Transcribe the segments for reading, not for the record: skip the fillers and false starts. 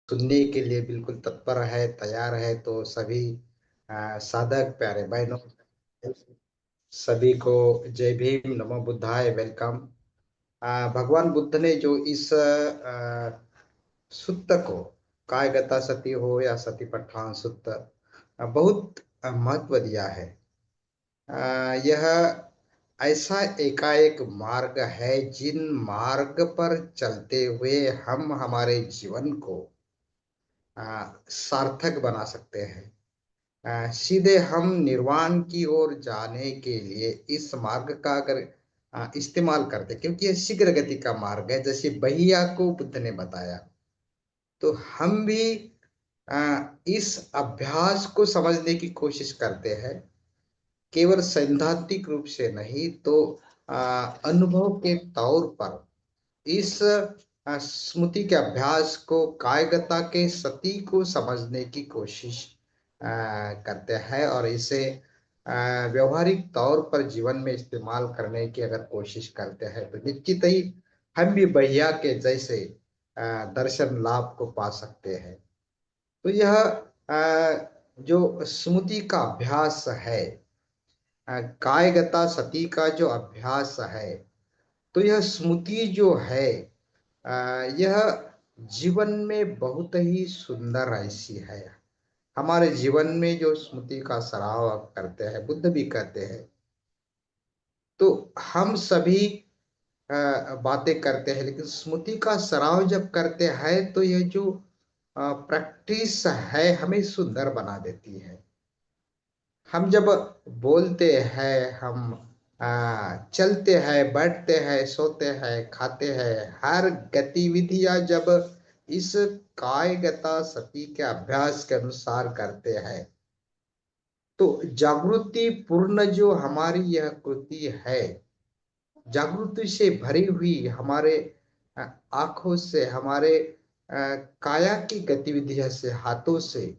सुनने के लिए बिल्कुल तत्पर है, तैयार है। तो सभी साधक प्यारे बहनों, सभी को जय भीम, नमो बुद्धाय, वेलकम। भगवान बुद्ध ने जो इस सुत्त को, कायगता सती हो या सतीपट्ठान सुत्त, बहुत महत्व दिया है। यह ऐसा एकाएक मार्ग है जिन मार्ग पर चलते हुए हम हमारे जीवन को सार्थक बना सकते हैं। सीधे हम निर्वाण की ओर जाने के लिए इस मार्ग का अगर इस्तेमाल करते, क्योंकि यह शीघ्र गति का मार्ग है, जैसे बहिया को बुद्ध ने बताया। तो हम भी इस अभ्यास को समझने की कोशिश करते हैं, केवल सैद्धांतिक रूप से नहीं तो अनुभव के तौर पर इस स्मृति के अभ्यास को, कायगता के सती को समझने की कोशिश करते हैं और इसे व्यवहारिक तौर पर जीवन में इस्तेमाल करने की अगर कोशिश करते हैं, तो निश्चित ही हम भी भैया के जैसे दर्शन लाभ को पा सकते हैं। तो यह जो स्मृति का अभ्यास है, कायगता सती का जो अभ्यास है, तो यह स्मृति जो है यह जीवन में बहुत ही सुंदर ऐसी है। हमारे जीवन में जो स्मृति का सराव करते हैं, बुद्ध भी कहते हैं। तो हम सभी बातें करते हैं, लेकिन स्मृति का सराव जब करते हैं तो यह जो प्रैक्टिस है हमें सुंदर बना देती है। हम जब बोलते हैं, हम चलते हैं, बैठते हैं, सोते हैं, खाते हैं, हर गतिविधियां जब इस कायगता सती के अभ्यास के अनुसार करते हैं, तो जागृति पूर्ण जो हमारी यह कृति है, जागृति से भरी हुई हमारे आंखों से, हमारे काया की गतिविधियों से, हाथों से,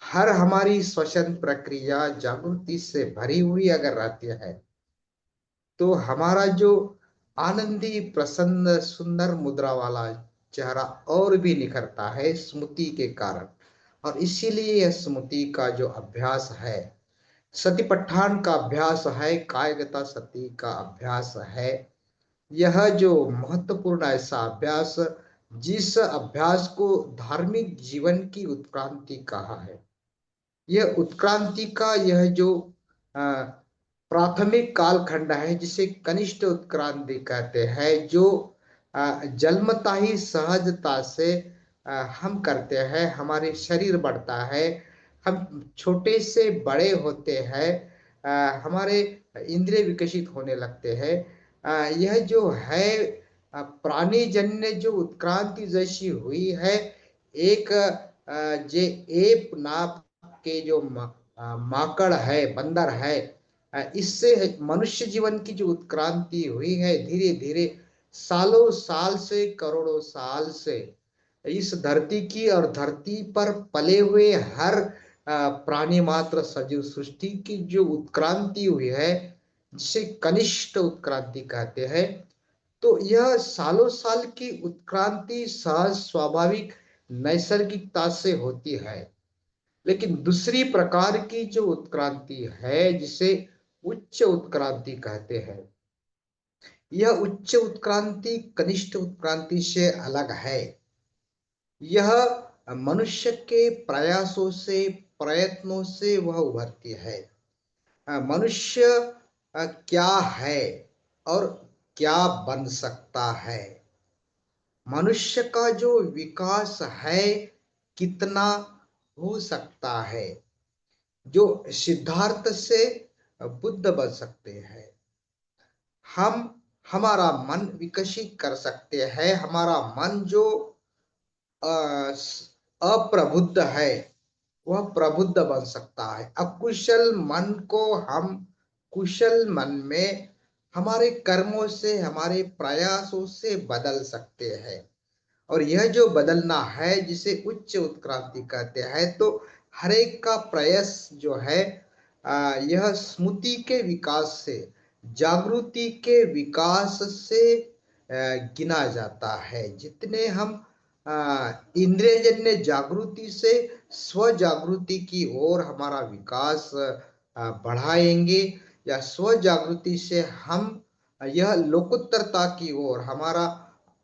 हर हमारी श्वसन प्रक्रिया जागृति से भरी हुई अगर रहती है, तो हमारा जो आनंदी, प्रसन्न, सुंदर मुद्रा वाला चेहरा और भी निखरता है स्मृति के कारण। और इसीलिए यह स्मृति का जो अभ्यास है, सतीपट्ठान का अभ्यास है, कायगता सती का अभ्यास है, यह जो महत्वपूर्ण ऐसा अभ्यास, जिस अभ्यास को धार्मिक जीवन की उत्क्रांति कहा है, यह उत्क्रांति का यह जो प्राथमिक कालखंड है, जिसे कनिष्ठ उत्क्रांति कहते हैं, जो जन्मता ही सहजता से हम करते हैं, हमारे शरीर बढ़ता है, हम छोटे से बड़े होते हैं, हमारे इंद्रिय विकसित होने लगते हैं। यह जो है प्राणी जन्य जो उत्क्रांति जैसी हुई है, एक जे एप नाप के जो माकड़ है, बंदर है, इससे मनुष्य जीवन की जो उत्क्रांति हुई है, धीरे धीरे सालों साल से, करोड़ों साल से इस धरती की और धरती पर पले हुए हर प्राणी मात्र सजीव सृष्टि की जो उत्क्रांति हुई है, जिसे कनिष्ठ उत्क्रांति कहते हैं। तो यह सालों साल की उत्क्रांति सहज, स्वाभाविक, नैसर्गिकता से होती है। लेकिन दूसरी प्रकार की जो उत्क्रांति है, जिसे उच्च उत्क्रांति कहते हैं, यह उच्च उत्क्रांति कनिष्ठ उत्क्रांति से अलग है। यह मनुष्य के प्रयासों से, प्रयत्नों से वह उभरती है। मनुष्य क्या है और क्या बन सकता है, मनुष्य का जो विकास है कितना हो सकता है, जो सिद्धार्थ से बुद्ध बन सकते हैं, हम हमारा मन विकसित कर सकते हैं, हमारा मन जो अप्रबुद्ध है वह प्रबुद्ध बन सकता है। अकुशल मन को हम कुशल मन में हमारे कर्मों से, हमारे प्रयासों से बदल सकते हैं। और यह जो बदलना है, जिसे उच्च उत्क्रांति कहते हैं, तो हर एक का प्रयास जो है यह स्मृति के विकास से, जागृति के विकास से गिना जाता है। जितने हम इंद्रियजन्य जागृति से स्व जागृति की ओर हमारा विकास बढ़ाएंगे, या स्व जागृति से हम यह लोकोत्तरता की ओर हमारा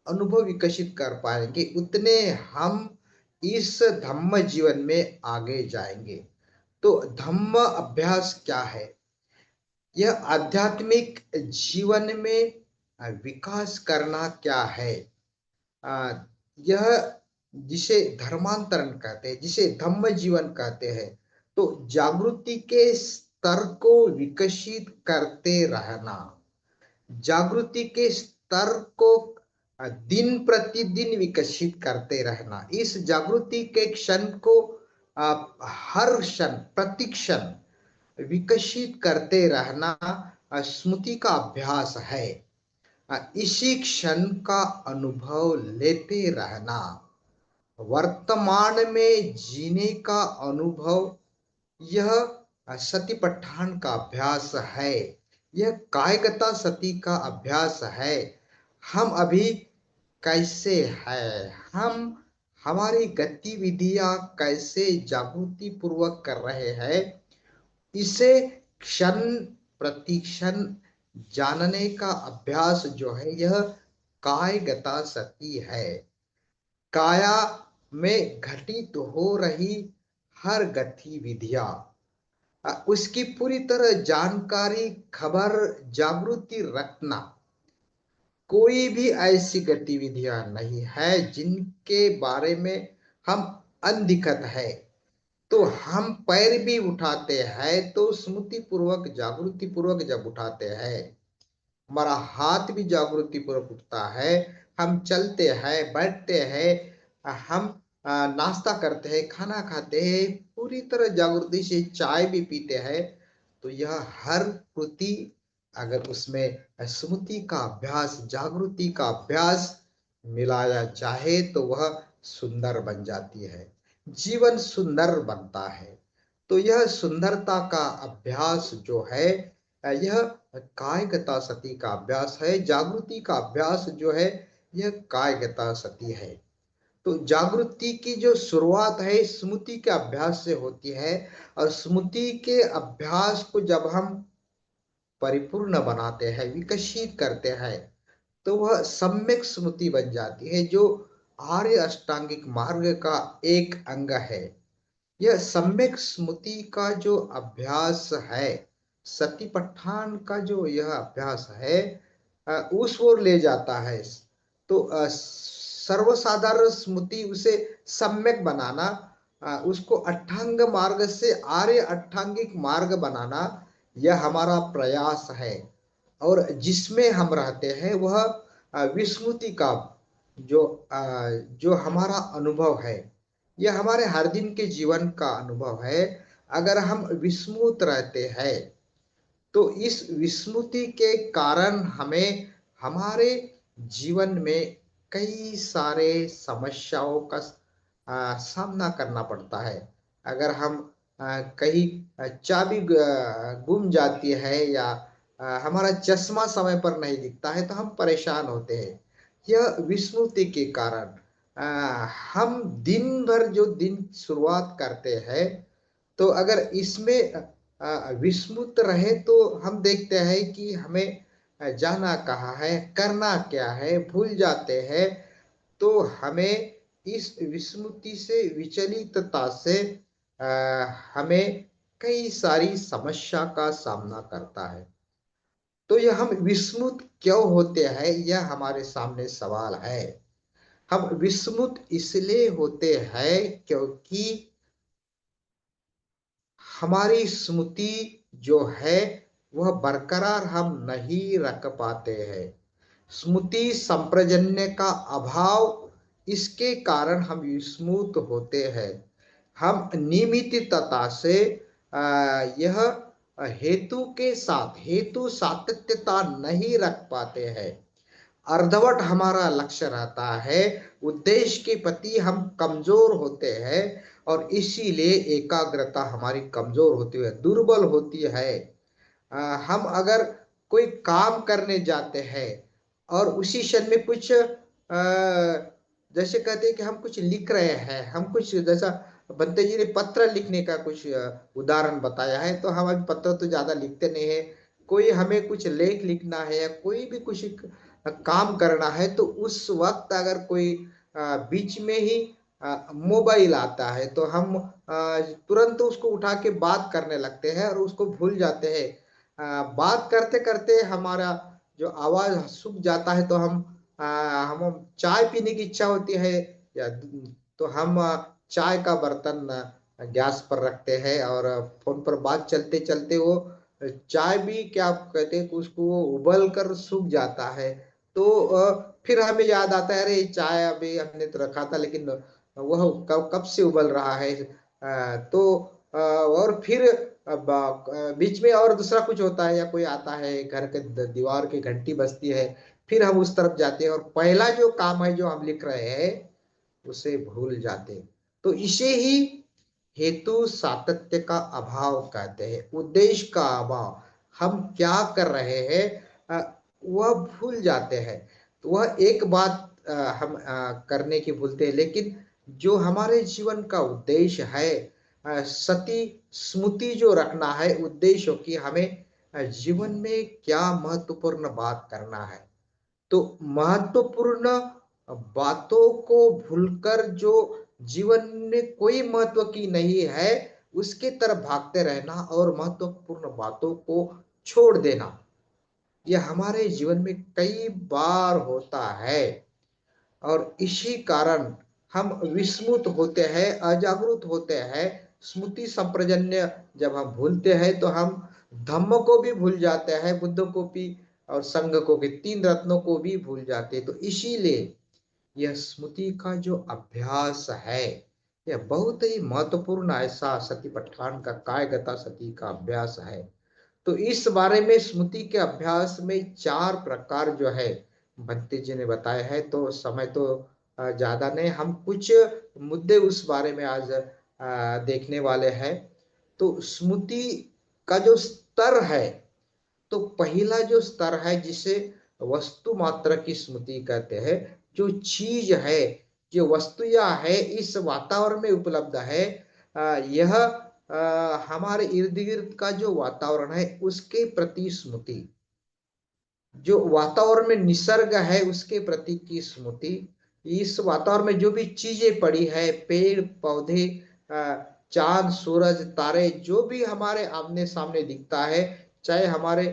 अनुभव विकसित कर पाएंगे, उतने हम इस धम्म जीवन में आगे जाएंगे। तो धम्म अभ्यास क्या है? यह आध्यात्मिक जीवन में विकास करना क्या है? आ, यह जिसे धर्मांतरण कहते हैं, जिसे धम्म जीवन कहते हैं। तो जागृति के स्तर को विकसित करते रहना, जागृति के स्तर को दिन प्रतिदिन विकसित करते रहना, इस जागृति के क्षण को हर क्षण प्रतिक्षण विकसित करते रहना स्मृति का अभ्यास है। इसी क्षण का अनुभव लेते रहना, वर्तमान में जीने का अनुभव, यह सतिपट्ठान का अभ्यास है, यह कायगता सती का अभ्यास है। हम अभी कैसे है, हम हमारी गतिविधियां कैसे जागृति पूर्वक कर रहे हैं, इसे क्षण प्रतिक्षण जानने का अभ्यास जो है, यह कायगता सती है। काया में घटित हो रही हर गतिविधियां, उसकी पूरी तरह जानकारी, खबर, जागृति रखना। कोई भी ऐसी गतिविधियां नहीं है जिनके बारे में हम अनधिकृत है। तो हम पैर भी उठाते हैं तो स्मृति पूर्वक, जागृति पूर्वक जब उठाते हैं, हमारा हाथ भी जागृति पूर्वक उठता है, हम चलते हैं, बैठते हैं, हम नाश्ता करते हैं, खाना खाते हैं, पूरी तरह जागृति से चाय भी पीते हैं। तो यह हर कृति अगर उसमें स्मृति का अभ्यास, जागृति का अभ्यास मिलाया जाए तो वह सुंदर बन जाती है, जीवन सुंदर बनता है। तो यह सुंदरता का अभ्यास जो है, यह कायगता सती का अभ्यास है। जागृति का अभ्यास जो है, यह कायगता सती है। तो जागृति की जो शुरुआत है स्मृति के अभ्यास से होती है, और स्मृति के अभ्यास को जब हम परिपूर्ण बनाते हैं, विकसित करते हैं, तो वह सम्यक स्मृति बन जाती है, जो आर्य अष्टांगिक मार्ग का एक अंग है। यह सम्यक स्मृति का जो अभ्यास है, सतिपट्ठान का जो यह अभ्यास है, उस ओर ले जाता है। तो सर्वसाधारण स्मृति उसे सम्यक बनाना, उसको अष्टांग मार्ग से आर्य अष्टांगिक मार्ग बनाना, यह हमारा प्रयास है। और जिसमें हम रहते हैं वह विस्मृति का जो हमारा अनुभव है, यह हमारे हर दिन के जीवन का अनुभव है। अगर हम विस्मृत रहते हैं तो इस विस्मृति के कारण हमें हमारे जीवन में कई सारे समस्याओं का सामना करना पड़ता है। अगर हम कहीं चाबी गुम जाती है, या हमारा चश्मा समय पर नहीं दिखता है, तो हम परेशान होते हैं। यह विस्मृति के कारण हम दिन भर जो दिन शुरुआत करते हैं, तो अगर इसमें विस्मृत रहे तो हम देखते हैं कि हमें जाना कहाँ है, करना क्या है, भूल जाते हैं। तो हमें इस विस्मृति से, विचलितता से हमें कई सारी समस्या का सामना करता है। तो यह हम विस्मृत क्यों होते हैं, यह हमारे सामने सवाल है। हम विस्मृत इसलिए होते हैं क्योंकि हमारी स्मृति जो है वह बरकरार हम नहीं रख पाते हैं। स्मृति संप्रजन्य का अभाव, इसके कारण हम विस्मृत होते हैं। हम नियमितता से यह हेतु के साथ हेतु सातत्यता नहीं रख पाते हैं। अर्धवट हमारा लक्ष्य रहता है, उद्देश्य के प्रति हम कमजोर होते हैं, और इसीलिए एकाग्रता हमारी कमजोर होती है, दुर्बल होती है। हम अगर कोई काम करने जाते हैं और उसी क्षण में कुछ जैसे कहते हैं कि हम कुछ लिख रहे हैं, हम कुछ जैसा बंते जी ने पत्र लिखने का कुछ उदाहरण बताया है, तो हम अभी पत्र तो ज्यादा लिखते नहीं है। कोई हमें कुछ लेख लिखना है या कोई भी कुछ काम करना है, तो उस वक्त अगर कोई बीच में ही मोबाइल आता है, तो हम तुरंत उसको उठा के बात करने लगते हैं और उसको भूल जाते हैं। बात करते करते हमारा जो आवाज सूख जाता है, तो हम चाय पीने की इच्छा होती है, या तो हम चाय का बर्तन गैस पर रखते हैं, और फोन पर बात चलते चलते वो चाय भी क्या कहते हैं कि उसको वो उबल कर सूख जाता है। तो फिर हमें याद आता है, अरे चाय अभी हमने तो रखा था, लेकिन वह कब कब से उबल रहा है। तो और फिर बीच में और दूसरा कुछ होता है, या कोई आता है घर के दीवार की घंटी बजती है, फिर हम उस तरफ जाते हैं और पहला जो काम है जो हम लिख रहे हैं उसे भूल जाते हैं। तो इसे ही हेतु सातत्य का अभाव कहते हैं, उद्देश्य का अभाव। हम क्या कर रहे हैं वह भूल जाते हैं। तो वह एक बात हम करने की भूलते हैं, लेकिन जो हमारे जीवन का उद्देश्य है, सती स्मृति जो रखना है उद्देश्य की, हमें जीवन में क्या महत्वपूर्ण बात करना है। तो महत्वपूर्ण बातों को भूलकर जो जीवन में कोई महत्व की नहीं है उसके तरफ भागते रहना और महत्वपूर्ण बातों को छोड़ देना, यह हमारे जीवन में कई बार होता है। और इसी कारण हम विस्मृत होते हैं, अजागरूक होते हैं। स्मृति संप्रजन्य जब हम भूलते हैं, तो हम धम्म को भी भूल जाते हैं, बुद्ध को भी और संघ को भी, तीन रत्नों को भी भूल जाते हैं। तो इसीलिए यह स्मृति का जो अभ्यास है, यह बहुत ही महत्वपूर्ण ऐसा सतिपट्ठान का कायगता सती का अभ्यास है। तो इस बारे में स्मृति के अभ्यास में चार प्रकार जो है भंते जी ने बताया है। तो समय तो ज्यादा नहीं, हम कुछ मुद्दे उस बारे में आज देखने वाले हैं। तो स्मृति का जो स्तर है, तो पहला जो स्तर है जिसे वस्तु मात्र की स्मृति कहते हैं, जो चीज है, जो वस्तुया है इस वातावरण में उपलब्ध है, यह हमारे इर्द गिर्द का जो वातावरण है उसके प्रति स्मृति, जो वातावरण में निसर्ग है उसके प्रति की स्मृति, इस वातावरण में जो भी चीजें पड़ी है, पेड़ पौधे, चांद सूरज तारे, जो भी हमारे आमने सामने दिखता है, चाहे हमारे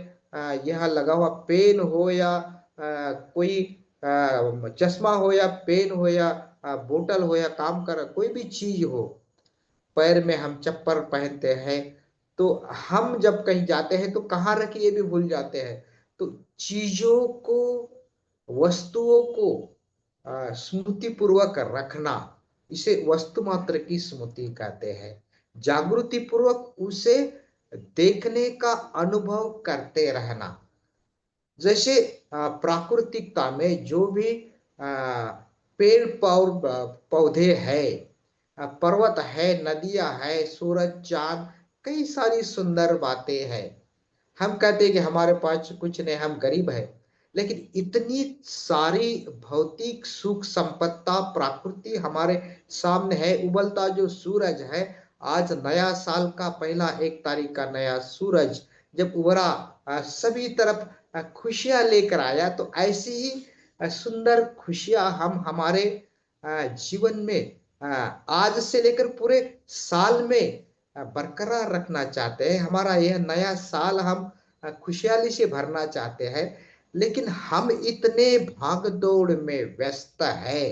यहाँ लगा हुआ पेन हो, या कोई चश्मा हो, या पेन हो, या बोतल हो, या काम कर कोई भी चीज हो, पैर में हम चप्पल पहनते हैं, तो हम जब कहीं जाते हैं तो कहाँ रखिए ये भी भूल जाते हैं। तो चीजों को, वस्तुओं को स्मृति पूर्वक रखना, इसे वस्तु मात्र की स्मृति कहते हैं। जागृति पूर्वक उसे देखने का अनुभव करते रहना। जैसे प्राकृतिकता में जो भी पेड़ पौधे है, पर्वत है, नदियां है, सूरज चांद, कई सारी सुंदर बातें हैं। हम कहते हैं कि हमारे पास कुछ नहीं, हम गरीब है, लेकिन इतनी सारी भौतिक सुख संपत्ता प्रकृति हमारे सामने है। उबलता जो सूरज है, आज नया साल का पहला 1 तारीख का नया सूरज जब उभरा, सभी तरफ खुशियां लेकर आया। तो ऐसी ही सुंदर खुशियां हम हमारे जीवन में आज से लेकर पूरे साल में बरकरार रखना चाहते हैं। हमारा यह नया साल हम खुशहाली से भरना चाहते हैं, लेकिन हम इतने भाग दौड़ में व्यस्त है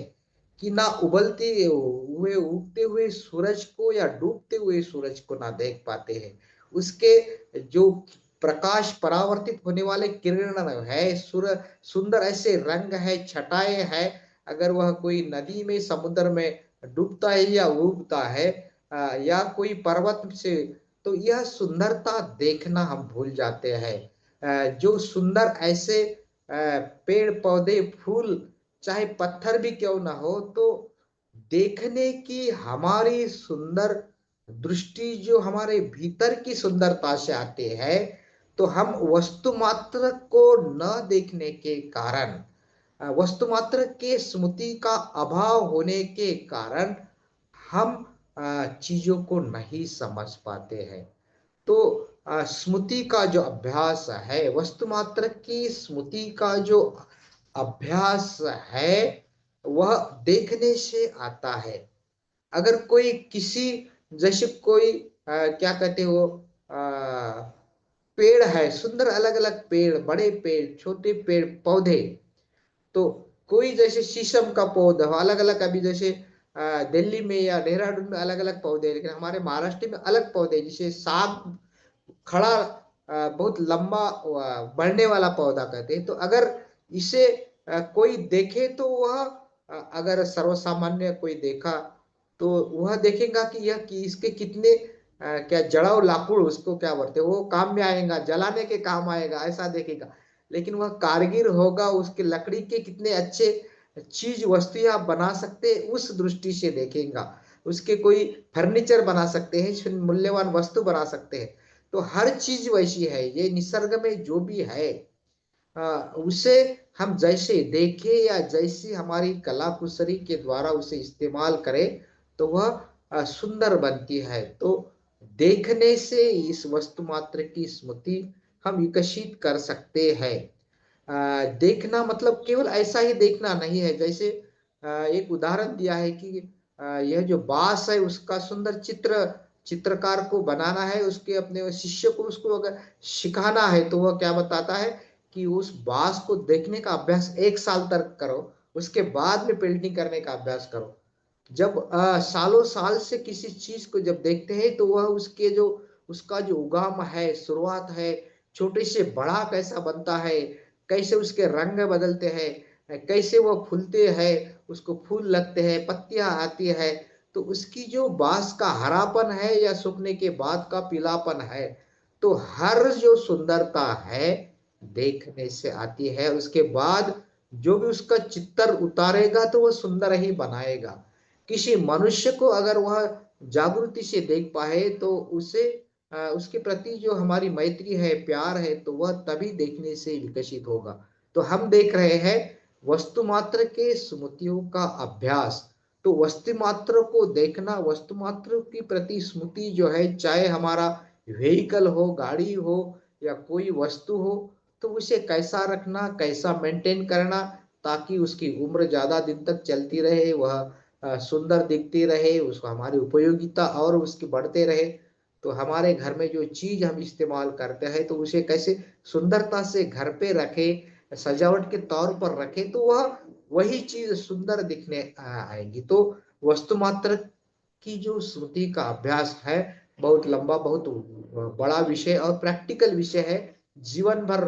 कि ना उबलते हुए उगते हुए सूरज को या डूबते हुए सूरज को ना देख पाते हैं। उसके जो प्रकाश परावर्तित होने वाले किरण है, सुंदर ऐसे रंग है, छटाएं है, अगर वह कोई नदी में समुद्र में डूबता है या उगता है, या कोई पर्वत से, तो यह सुंदरता देखना हम भूल जाते हैं। जो सुंदर ऐसे पेड़ पौधे फूल, चाहे पत्थर भी क्यों ना हो, तो देखने की हमारी सुंदर दृष्टि जो हमारे भीतर की सुंदरता से आते हैं, तो हम वस्तु मात्र को न देखने के कारण वस्तु मात्र के स्मृति का अभाव होने के कारण हम चीजों को नहीं समझ पाते हैं। तो स्मृति का जो अभ्यास है, वस्तु मात्र की स्मृति का जो अभ्यास है, वह देखने से आता है। अगर कोई किसी, जैसे कोई क्या कहते हो, पेड़ है, सुंदर अलग अलग पेड़, बड़े पेड़, छोटे पेड़ पौधे, तो कोई जैसे शीशम का पौधा अलग अलग, अभी जैसे दिल्ली में या देहरादून में अलग अलग पौधे हैं, लेकिन हमारे महाराष्ट्र में अलग पौधे, जैसे साग खड़ा, बहुत लंबा बढ़ने वाला पौधा कहते हैं। तो अगर इसे कोई देखे तो वह, अगर सर्वसामान्य कोई देखा तो वह देखेगा कि यह कि इसके कितने क्या जड़ाऊ लाकुड़, उसको क्या बोलते हैं, वो काम में आएगा, जलाने के काम आएगा, ऐसा देखेगा। लेकिन वह कारगर होगा, उसके लकड़ी के कितने अच्छे चीज वस्तु आप बना सकते हैं, उस दृष्टि से देखेगा। उसके कोई फर्नीचर बना सकते हैं, मूल्यवान वस्तु बना सकते हैं। तो हर चीज वैसी है, ये निसर्ग में जो भी है, उसे हम जैसे देखें या जैसी हमारी कला कुशली के द्वारा उसे इस्तेमाल करें, तो वह सुंदर बनती है। तो देखने से इस वस्तु मात्र की स्मृति हम विकसित कर सकते हैं। देखना मतलब केवल ऐसा ही देखना नहीं है। जैसे एक उदाहरण दिया है कि यह जो बांस है, उसका सुंदर चित्रकार को बनाना है, उसके अपने शिष्य को उसको अगर सिखाना है, तो वह क्या बताता है कि उस बांस को देखने का अभ्यास 1 साल तक करो, उसके बाद में पेंटिंग करने का अभ्यास करो। जब सालों साल से किसी चीज को जब देखते हैं, तो वह उसके जो उसका जो उगाम है, शुरुआत है, छोटे से बड़ा कैसा बनता है, कैसे उसके रंग बदलते हैं, कैसे वो फूलते हैं, उसको फूल लगते हैं, पत्तियां आती है, तो उसकी जो बांस का हरापन है या सूखने के बाद का पीलापन है, तो हर जो सुंदरता है देखने से आती है। उसके बाद जो भी उसका चित्र उतारेगा तो वह सुंदर ही बनाएगा। किसी मनुष्य को अगर वह जागृति से देख पाए, तो उसे उसके प्रति जो हमारी मैत्री है, प्यार है, तो वह तभी देखने से विकसित होगा। तो हम देख रहे हैं वस्तु मात्र के स्मृतियों का अभ्यास। तो वस्तु मात्र को देखना, वस्तु मात्र की प्रति स्मृति जो है, चाहे हमारा व्हीकल हो, गाड़ी हो या कोई वस्तु हो, तो उसे कैसा रखना, कैसा मेंटेन करना, ताकि उसकी उम्र ज्यादा दिन तक चलती रहे, वह सुंदर दिखती रहे, उसको हमारी उपयोगिता और उसकी बढ़ते रहे। तो हमारे घर में जो चीज हम इस्तेमाल करते हैं, तो उसे कैसे सुंदरता से घर पे रखे, सजावट के तौर पर रखे, तो वह वही चीज सुंदर दिखने आएगी। तो वस्तु मात्र की जो स्मृति का अभ्यास है, बहुत लंबा, बहुत बड़ा विषय और प्रैक्टिकल विषय है। जीवन भर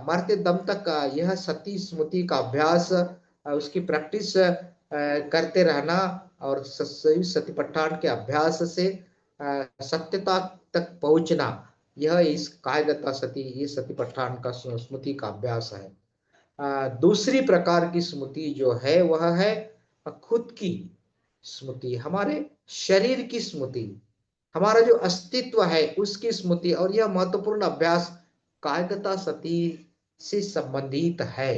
मरते दम तक यह सती स्मृति का अभ्यास, उसकी प्रैक्टिस करते रहना, और सही सतीपट्ठान के अभ्यास से सत्यता तक पहुंचना, यह इस कायगता सती, ये सतीपट्ठान का स्मृति का अभ्यास है। दूसरी प्रकार की स्मृति जो है, वह है खुद की स्मृति, हमारे शरीर की स्मृति, हमारा जो अस्तित्व है उसकी स्मृति। और यह महत्वपूर्ण अभ्यास कायगता सती से संबंधित है।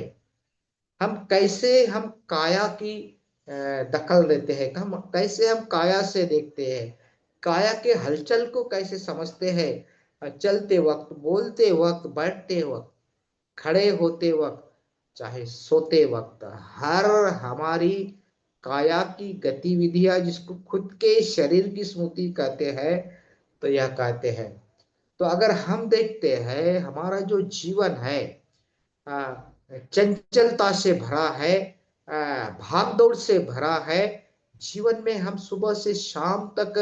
हम कैसे हम काया की दखल देते हैं, हम कैसे हम काया से देखते हैं, काया के हलचल को कैसे समझते हैं, चलते वक्त, बोलते वक्त, बैठते वक्त, खड़े होते वक्त, चाहे सोते वक्त, हर हमारी काया की गतिविधियां, जिसको खुद के शरीर की स्मृति कहते हैं, तो यह कहते हैं। तो अगर हम देखते हैं हमारा जो जीवन है चंचलता से भरा है, भाग दौड़ से भरा है। जीवन में हम सुबह से शाम तक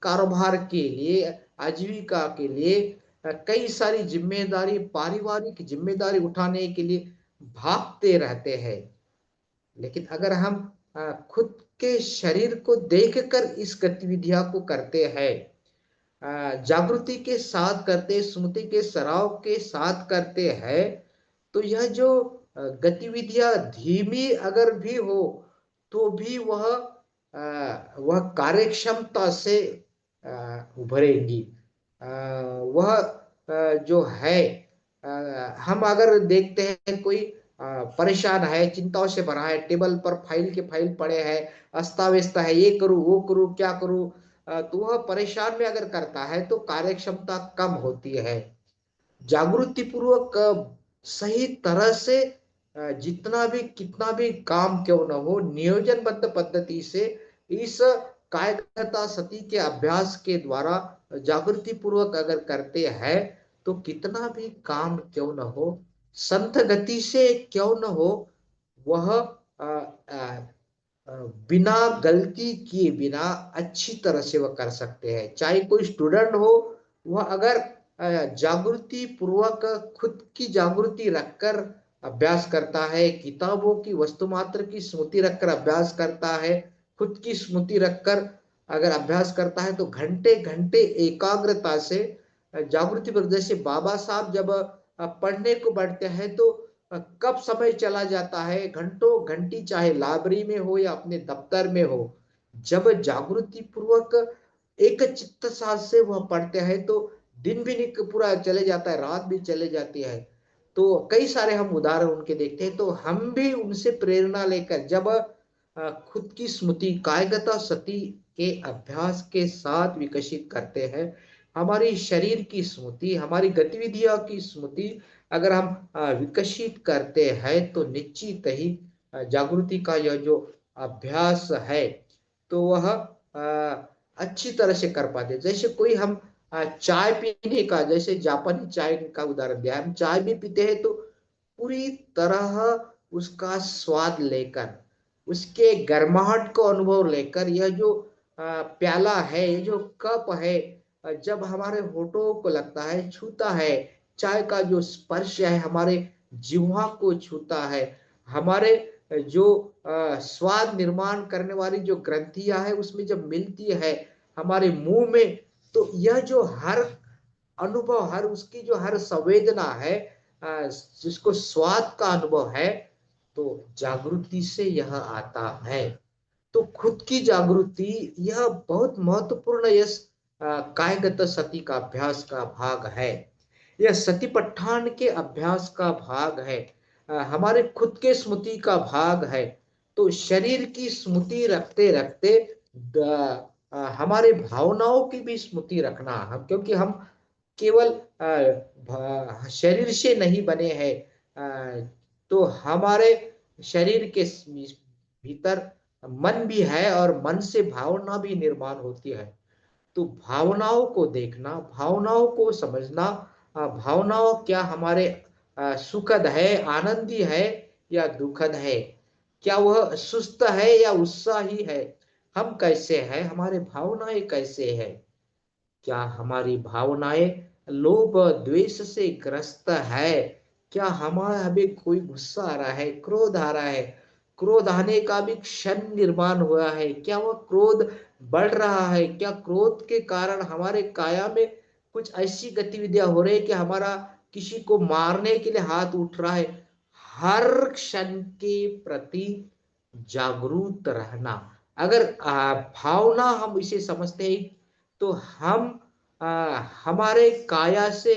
कारोबार के लिए, आजीविका के लिए, कई सारी जिम्मेदारी, पारिवारिक जिम्मेदारी उठाने के लिए भागते रहते हैं। लेकिन अगर हम खुद के शरीर को देखकर इस गतिविधियां को करते हैं, जागृति के साथ करते, स्मृति के सराव के साथ करते हैं, तो यह जो गतिविधियां धीमी अगर भी हो, तो भी वह कार्यक्षमता से उभरेंगी। वह जो है, हम अगर देखते हैं कोई परेशान है, चिंताओं से भरा है, टेबल पर फाइल के फाइल पड़े हैं, अस्ता व्यस्त है, ये करूँ वो करूँ क्या करूँ, तो वह परेशान में अगर करता है तो कार्य क्षमता कम होती है। जागृति पूर्वक सही तरह से जितना भी कितना भी काम क्यों न हो, नियोजनबद्ध पद्धति से इस कायकता सती के अभ्यास के द्वारा जागृति पूर्वक अगर करते हैं तो कितना भी काम क्यों न हो, संत गति से क्यों न हो, वह बिना गलती किए बिना अच्छी तरह से वह कर सकते हैं। चाहे कोई स्टूडेंट हो, वह अगर जागृति पूर्वक खुद की जागृति रखकर अभ्यास करता है, किताबों की वस्तु मात्र की स्मृति रखकर अभ्यास करता है, खुद की स्मृति रखकर अगर अभ्यास करता है तो घंटे घंटे एकाग्रता से जागृति पर, जैसे बाबा साहब जब पढ़ने को बैठते हैं तो कब समय चला जाता है, घंटों घंटी, चाहे लाइब्रेरी में हो या अपने दफ्तर में हो, जब जागृति पूर्वक एक चित्त साथ से वह पढ़ते हैं तो दिन भी नहीं पूरा चले जाता है, रात भी चले जाती है। तो कई सारे हम उदाहरण उनके देखते हैं, तो हम भी उनसे प्रेरणा लेकर जब खुद की स्मृति कायगता सती के अभ्यास के साथ विकसित करते हैं, हमारी शरीर की स्मृति, हमारी गतिविधियों की स्मृति अगर हम विकसित करते हैं तो निश्चित ही जागृति का यह जो अभ्यास है तो वह अच्छी तरह से कर पाते। जैसे कोई हम चाय पीने का, जैसे जापानी चाय का उदाहरण दिया, हम चाय भी पीते हैं तो पूरी तरह उसका स्वाद लेकर, उसके गर्माहट को अनुभव लेकर, यह जो प्याला है, ये जो कप है, जब हमारे होठों को लगता है, छूता है, चाय का जो स्पर्श है हमारे जिह्वा को छूता है, हमारे जो स्वाद निर्माण करने वाली जो ग्रंथियां है उसमें जब मिलती है हमारे मुंह में, तो यह जो हर अनुभव, हर उसकी जो हर संवेदना है, जिसको स्वाद का अनुभव है, तो जागृति से यह आता है। तो खुद की जागृति यह बहुत महत्वपूर्ण यह कायगत सती का अभ्यास का भाग है। यह सती पट्ठान के अभ्यास का भाग है, हमारे खुद के स्मृति का भाग है। तो शरीर की स्मृति रखते रखते हमारे भावनाओं की भी स्मृति रखना, हम क्योंकि हम केवल शरीर से नहीं बने हैं, तो हमारे शरीर के भीतर मन भी है और मन से भावना भी निर्माण होती है। तो भावनाओं को देखना, भावनाओं को समझना, भावनाओं क्या हमारे सुखद है, आनंदी है या दुखद है, क्या वह सुस्त है या उत्साही है, हम कैसे हैं, हमारे भावनाएं कैसे है, क्या हमारी भावनाएं लोभ द्वेष से ग्रस्त है, क्या हमारा हमें कोई गुस्सा आ रहा है, क्रोध आ रहा है, क्रोध आने का भी क्षण निर्माण हुआ है, क्या वह क्रोध बढ़ रहा है, क्या क्रोध के कारण हमारे काया में कुछ ऐसी गतिविधियां हो रही है कि हमारा किसी को मारने के लिए हाथ उठ रहा है। हर क्षण के प्रति जागरूक रहना, अगर भावना हम इसे समझते हैं तो हम हमारे काया से,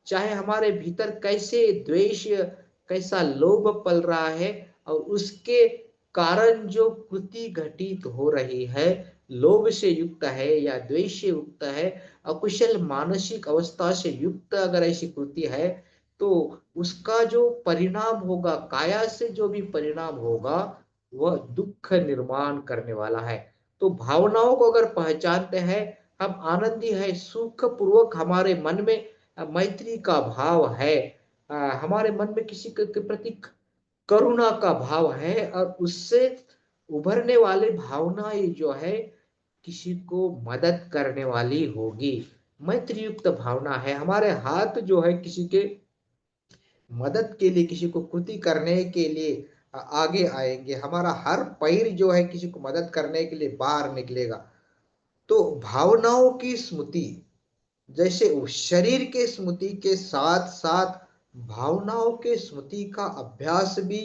चाहे हमारे भीतर कैसे द्वेष, कैसा लोभ पल रहा है, और उसके कारण जो कृति घटित हो रही है, लोभ से युक्त है या द्वेष से युक्त है, अकुशल मानसिक अवस्था से युक्त अगर ऐसी कृति है, तो उसका जो परिणाम होगा, काया से जो भी परिणाम होगा, वह दुख निर्माण करने वाला है। तो भावनाओं को अगर पहचानते हैं, हम आनंदी है, सुख पूर्वक हमारे मन में मैत्री का भाव है, हमारे मन में किसी के प्रति करुणा का भाव है, और उससे उभरने वाले भावनाएं जो है किसी को मदद करने वाली होगी। मैत्री युक्त भावना है, हमारे हाथ जो है किसी के मदद के लिए, किसी को कृति करने के लिए आगे आएंगे, हमारा हर पैर जो है किसी को मदद करने के लिए बाहर निकलेगा। तो भावनाओं की स्मृति, जैसे शरीर के स्मृति के साथ साथ भावनाओं के स्मृति का अभ्यास भी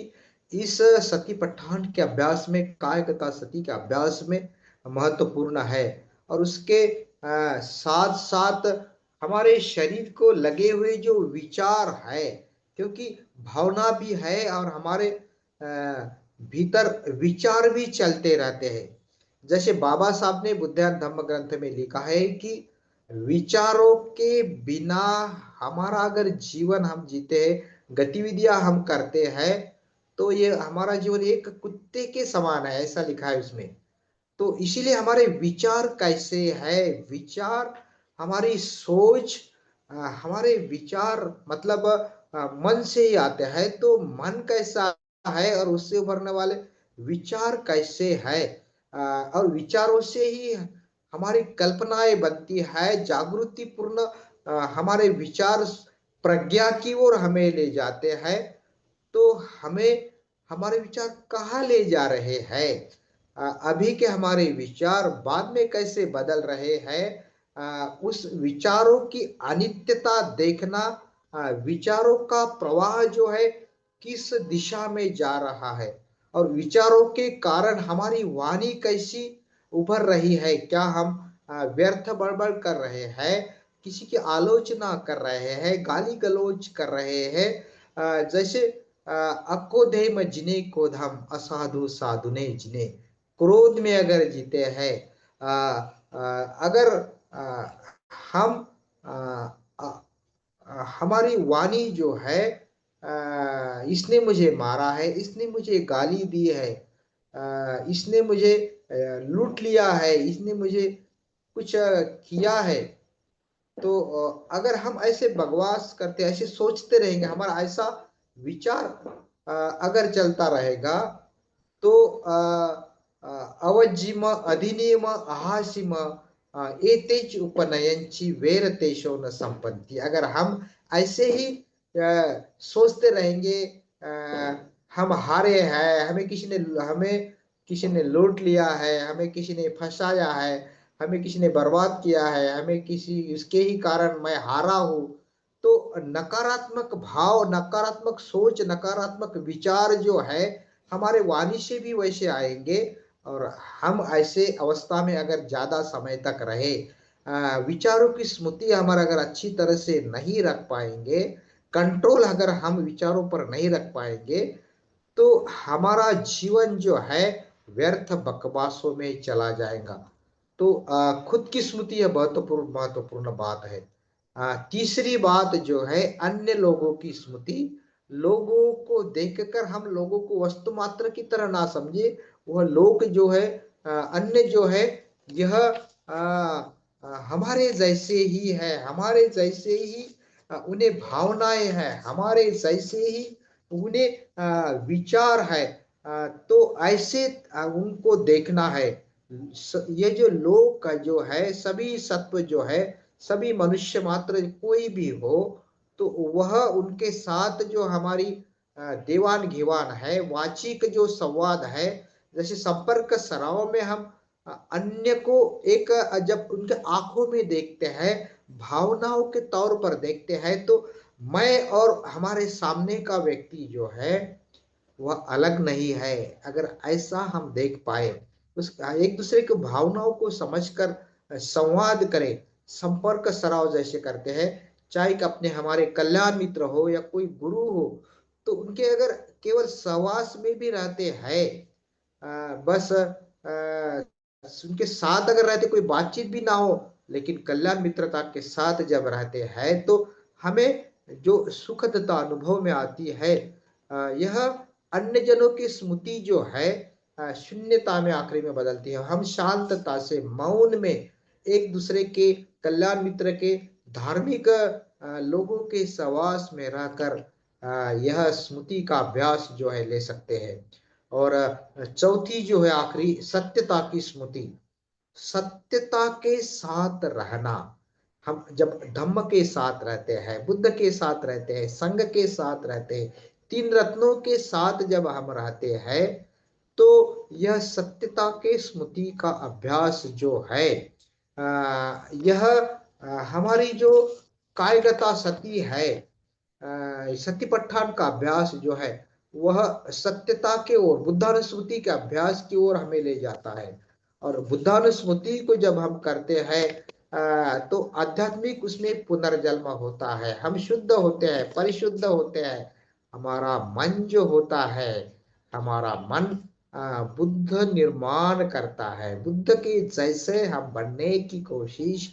इस सती पट्ठान के अभ्यास में, कायकता सती के अभ्यास में महत्वपूर्ण है। और उसके साथ साथ हमारे शरीर को लगे हुए जो विचार है, क्योंकि भावना भी है और हमारे भीतर विचार भी चलते रहते हैं। जैसे बाबा साहब ने बुद्धान धम्म ग्रंथ में लिखा है कि विचारों के बिना हमारा अगर जीवन हम जीते हैं, गतिविधियां हम करते हैं, तो ये हमारा जीवन एक कुत्ते के समान है, ऐसा लिखा है उसमें। तो इसीलिए हमारे विचार कैसे है, विचार हमारी सोच, हमारे विचार मतलब मन से ही आते हैं। तो मन कैसा है और उससे उभरने वाले विचार कैसे है, और विचारों से ही हमारी कल्पनाएं बनती है, जागृति पूर्ण हमारे विचार प्रज्ञा की ओर हमें ले जाते हैं। तो हमें हमारे विचार कहाँ ले जा रहे हैं, अभी के हमारे विचार बाद में कैसे बदल रहे हैं, उस विचारों की अनित्यता देखना, विचारों का प्रवाह जो है किस दिशा में जा रहा है, और विचारों के कारण हमारी वाणी कैसी उभर रही है। क्या हम व्यर्थ बड़बड़ कर रहे हैं, किसी की आलोचना कर रहे हैं, गाली गलौज कर रहे हैं, जैसे अक्रोधे में जिने क्रोधम असाधु साधुने जिने, क्रोध में अगर जीते हैं, अगर हम आ, आ, हमारी वाणी जो है, इसने मुझे मारा है, इसने मुझे गाली दी है, इसने मुझे लूट लिया है, इसने मुझे कुछ किया है, तो अगर हम ऐसे बकवास करते, ऐसे सोचते रहेंगे, हमारा ऐसा विचार अगर चलता रहेगा, तो अवज्जिम अधिनियम अहासिम एतेच उपनयनची वेर तेषो न संपत्ति। अगर हम ऐसे ही सोचते रहेंगे, हम हारे हैं, हमें किसी ने लूट लिया है, हमें किसी ने फंसाया है, हमें किसी ने बर्बाद किया है, हमें किसी इसके ही कारण मैं हारा हूं, तो नकारात्मक भाव, नकारात्मक सोच, नकारात्मक विचार जो है हमारे वाणी से भी वैसे आएंगे। और हम ऐसे अवस्था में अगर ज्यादा समय तक रहे, विचारों की स्मृति हमारा अगर अच्छी तरह से नहीं रख पाएंगे, कंट्रोल अगर हम विचारों पर नहीं रख पाएंगे, तो हमारा जीवन जो है व्यर्थ बकवासों में चला जाएगा। तो खुद की स्मृति यह महत्वपूर्ण महत्वपूर्ण बात है। तीसरी बात जो है अन्य लोगों की स्मृति। लोगों को देखकर हम लोगों को वस्तु मात्र की तरह ना समझे। वह लोग जो है, अन्य जो है, यह हमारे जैसे ही है, हमारे जैसे ही उन्हें भावनाएं हैं, हमारे जैसे ही उन्हें विचार है। तो ऐसे उनको देखना है। ये जो लोग का जो है, सभी सत्व जो है, सभी मनुष्य मात्र कोई भी हो, तो वह उनके साथ जो हमारी देवान घेवान है, वाचिक जो संवाद है, जैसे संपर्क सराव में हम अन्य को एक जब उनके आंखों में देखते हैं, भावनाओं के तौर पर देखते हैं, तो मैं और हमारे सामने का व्यक्ति जो है वह अलग नहीं है। अगर ऐसा हम देख पाए, उस एक दूसरे की भावनाओं को समझकर संवाद करें, संपर्क सराव जैसे करते हैं, चाहे कि अपने हमारे कल्याण मित्र हो या कोई गुरु हो, तो उनके अगर केवल सहवास में भी रहते हैं, बस उनके साथ अगर रहते, कोई बातचीत भी ना हो, लेकिन कल्याण मित्रता के साथ जब रहते हैं, तो हमें जो सुखदता अनुभव में आती है, यह अन्य जनों की स्मृति जो है शून्यता में आखिरी में बदलती है। हम शांतता से मौन में एक दूसरे के कल्याण मित्र के धार्मिक लोगों के सहवास में रहकर यह स्मृति का अभ्यास जो है ले सकते हैं। और चौथी जो है आखिरी, सत्यता की स्मृति। सत्यता के साथ रहना। हम जब धम्म के साथ रहते हैं, बुद्ध के साथ रहते हैं, संघ के साथ रहते हैं, तीन रत्नों के साथ जब हम रहते हैं, तो यह सत्यता के स्मृति का अभ्यास जो है, यह हमारी जो कायगता सती है, सत्यपट्ठान का अभ्यास जो है, वह सत्यता के ओर, बुद्धानुस्मृति के अभ्यास की ओर हमें ले जाता है। और बुद्धानुस्मृति को जब हम करते हैं, तो आध्यात्मिक उसमें पुनर्जन्म होता है, हम शुद्ध होते हैं, परिशुद्ध होते हैं। हमारा मन जो होता है, हमारा मन बुद्ध निर्माण करता है, बुद्ध के जैसे हम बनने की कोशिश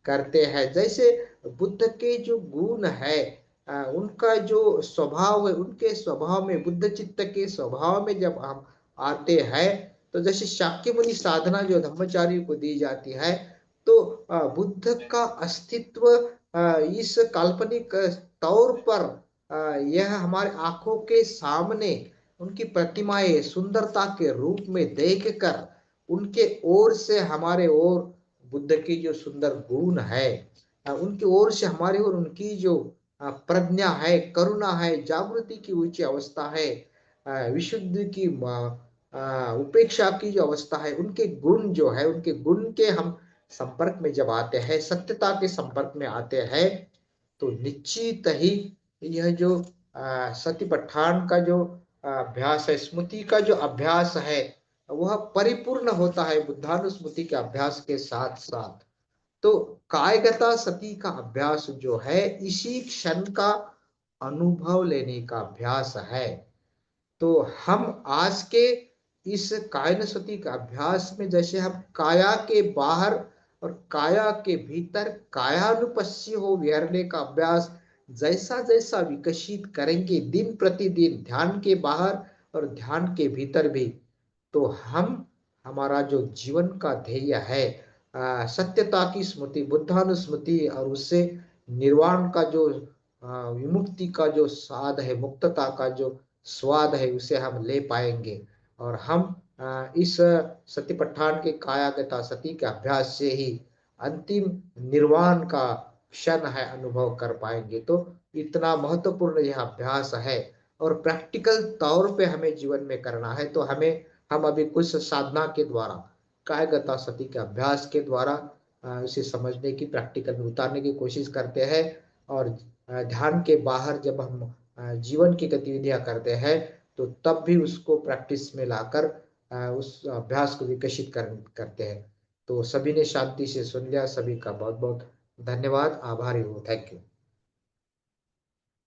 करते हैं। जैसे बुद्ध के जो गुण है, उनका जो स्वभाव है, उनके स्वभाव में, बुद्ध चित्त के स्वभाव में जब हम आते हैं, तो जैसे शाक्य मुनि साधना जो धम्मचारी को दी जाती है, तो बुद्ध का अस्तित्व इस काल्पनिक तौर पर यह हमारे आंखों के सामने उनकी प्रतिमाएं सुंदरता के रूप में देखकर उनके ओर से हमारे ओर बुद्ध की जो सुंदर गुण है, उनकी ओर से हमारी ओर उनकी जो प्रज्ञा है, करुणा है, जागृति की ऊंची अवस्था है, विशुद्ध की उपेक्षा की जो अवस्था है, उनके गुण जो है, उनके गुण के हम संपर्क में जब आते हैं, सत्यता के संपर्क में आते हैं, तो निश्चित ही यह जो सतिपट्ठान का जो अभ्यास है, स्मृति का जो अभ्यास है, वह परिपूर्ण होता है बुद्धानुस्मृति के अभ्यास के साथ साथ। तो कायगता सती का अभ्यास जो है, इसी क्षण का अनुभव लेने का अभ्यास है। तो हम आज के इस कायनसती का अभ्यास में जैसे हम काया के बाहर और काया के भीतर कायानुपस्सी हो विहरने का अभ्यास जैसा जैसा विकसित करेंगे दिन प्रतिदिन, ध्यान के बाहर और ध्यान के भीतर भी, तो हम, हमारा जो जीवन का ध्येय है, सत्यता की स्मृति, बुद्धानुस्मृति, और उससे निर्वाण का जो विमुक्ति का जो स्वाद है, मुक्तता का जो स्वाद है, उसे हम ले पाएंगे। और हम इस सतिपट्ठान के कायागता सती के अभ्यास से ही अंतिम निर्वाण का क्षण है अनुभव कर पाएंगे। तो इतना महत्वपूर्ण यह अभ्यास है, और प्रैक्टिकल तौर पे हमें जीवन में करना है। तो हम अभी कुछ साधना के द्वारा, कायगता सती के अभ्यास के द्वारा इसे समझने की, प्रैक्टिकल में उतारने की कोशिश करते हैं। और ध्यान के बाहर जब हम जीवन की गतिविधियां करते हैं, तो तब भी उसको प्रैक्टिस में लाकर उस अभ्यास को विकसित करते हैं। तो सभी ने शांति से सुन लिया, सभी का बहुत बहुत धन्यवाद, आभारी हूँ, थैंक यू।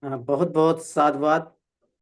बहुत बहुत साधुवाद